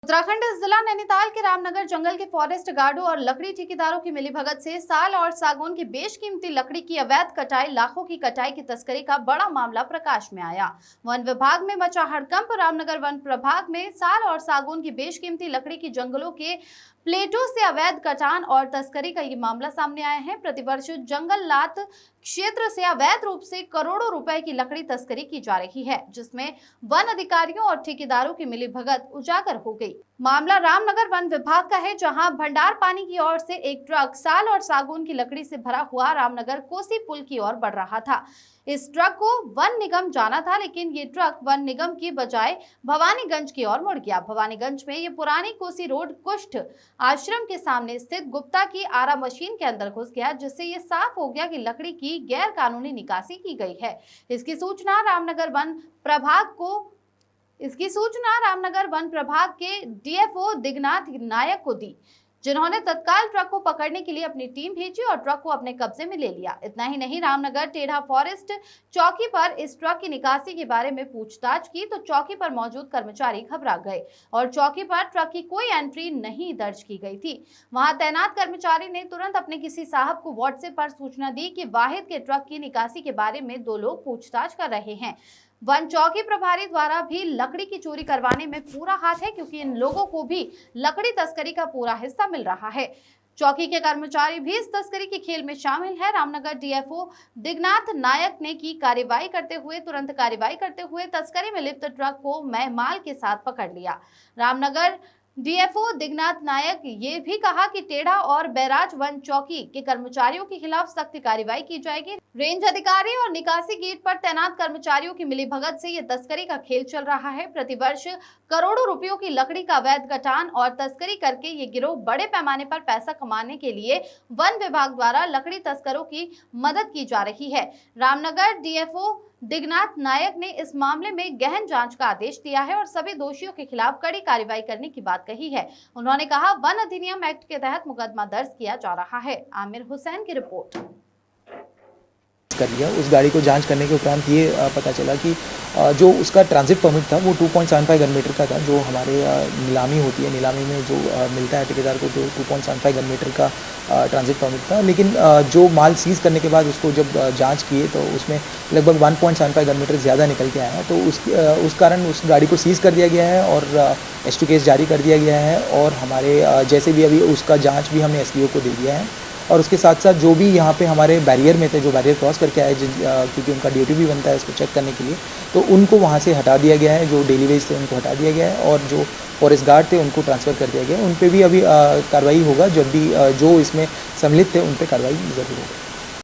उत्तराखंड जिला नैनीताल के रामनगर जंगल के फॉरेस्ट गार्डों और लकड़ी ठेकेदारों की मिलीभगत से साल और सागौन की बेशकीमती लकड़ी की अवैध कटाई, लाखों की कटाई की तस्करी का बड़ा मामला प्रकाश में आया। वन विभाग में मचा हड़कंप। रामनगर वन प्रभाग में साल और सागौन की बेशकीमती लकड़ी की जंगलों के प्लेटों से अवैध कटान और तस्करी का ये मामला सामने आया है। प्रतिवर्ष जंगल लात क्षेत्र से अवैध रूप से करोड़ों रुपए की लकड़ी तस्करी की जा रही है, जिसमें वन अधिकारियों और ठेकेदारों की मिलीभगत उजागर हो गई। मामला रामनगर वन विभाग का है, जहां भंडार पानी की ओर से एक ट्रक साल और सागौन की लकड़ी से भरा हुआ रामनगर कोसी पुल की ओर बढ़ रहा था। इस ट्रक को वन निगम जाना था, लेकिन ये ट्रक वन निगम की बजाय भवानीगंज की ओर मुड़ गया। भवानीगंज में ये पुरानी कोसी रोड कुष्ठ आश्रम के सामने स्थित गुप्ता की आरा मशीन के अंदर घुस गया, जिससे ये साफ हो गया कि लकड़ी की गैर कानूनी निकासी की गई है। इसकी सूचना रामनगर वन प्रभाग के डीएफओ दिगनाथ नायक को दी, जिन्होंने तत्काल ट्रक को पकड़ने के लिए अपनी टीम भेजी और ट्रक को अपने कब्जे में ले लिया। इतना ही नहीं, रामनगर टेढ़ा फॉरेस्ट चौकी पर इस ट्रक की निकासी के बारे में पूछताछ की तो चौकी पर मौजूद कर्मचारी घबरा गए और चौकी पर ट्रक की कोई एंट्री नहीं दर्ज की गई थी। वहां तैनात कर्मचारी ने तुरंत अपने किसी साहब को व्हाट्सएप पर सूचना दी कि वाहिद के ट्रक की निकासी के बारे में 2 लोग पूछताछ कर रहे हैं। वन चौकी प्रभारी द्वारा भी लकड़ी की चोरी करवाने में पूरा हाथ है, क्योंकि इन लोगों को भी लकड़ी तस्करी का पूरा हिस्सा मिल रहा है। चौकी के कर्मचारी भी इस तस्करी के खेल में शामिल है। रामनगर डीएफओ दिगनाथ नायक ने तुरंत कार्रवाई करते हुए तस्करी में लिप्त ट्रक को माल के साथ पकड़ लिया। रामनगर डीएफओ दिगनाथ नायक ये भी कहा कि टेढ़ा और बैराज वन चौकी के कर्मचारियों के खिलाफ सख्त कार्रवाई की जाएगी। रेंज अधिकारी और निकासी गेट पर तैनात कर्मचारियों की मिलीभगत से ये तस्करी का खेल चल रहा है। प्रतिवर्ष करोड़ों रुपयों की लकड़ी का अवैध कटान और तस्करी करके ये गिरोह बड़े पैमाने पर पैसा कमाने के लिए वन विभाग द्वारा लकड़ी तस्करों की मदद की जा रही है। रामनगर डीएफओ दिगनाथ नायक ने इस मामले में गहन जांच का आदेश दिया है और सभी दोषियों के खिलाफ कड़ी कार्रवाई करने की बात कही है। उन्होंने कहा, वन अधिनियम एक्ट के तहत मुकदमा दर्ज किया जा रहा है। आमिर हुसैन की रिपोर्ट। कर लिया। उस गाड़ी को जांच करने के उपरांत ये पता चला कि जो उसका ट्रांजिट परमिट था वो 2.75 घन मीटर का था। जो हमारे नीलामी होती है, नीलामी में जो मिलता है ठेकेदार को, जो 2.75 घन मीटर का ट्रांजिट परमिट था। लेकिन जो माल सीज़ करने के बाद उसको जब जांच किए तो उसमें लगभग 1.75 घन मीटर ज़्यादा निकल के आया है। तो उस कारण उस गाड़ी को सीज़ कर दिया गया है और S2 केस जारी कर दिया गया है। और हमारे जैसे भी अभी उसका जाँच भी हमने SDO को दे दिया है। और उसके साथ साथ जो भी यहाँ पे हमारे बैरियर में थे, जो बैरियर क्रॉस करके आए, क्योंकि उनका ड्यूटी भी बनता है इसको चेक करने के लिए, तो उनको वहाँ से हटा दिया गया है। जो डेली वेज थे उनको हटा दिया गया है और जो फॉरेस्ट गार्ड थे उनको ट्रांसफ़र कर दिया गया है। उन पे भी अभी कार्रवाई होगा। जब भी जो इसमें सम्मिलित थे उन पे कार्रवाई ज़रूर होगी।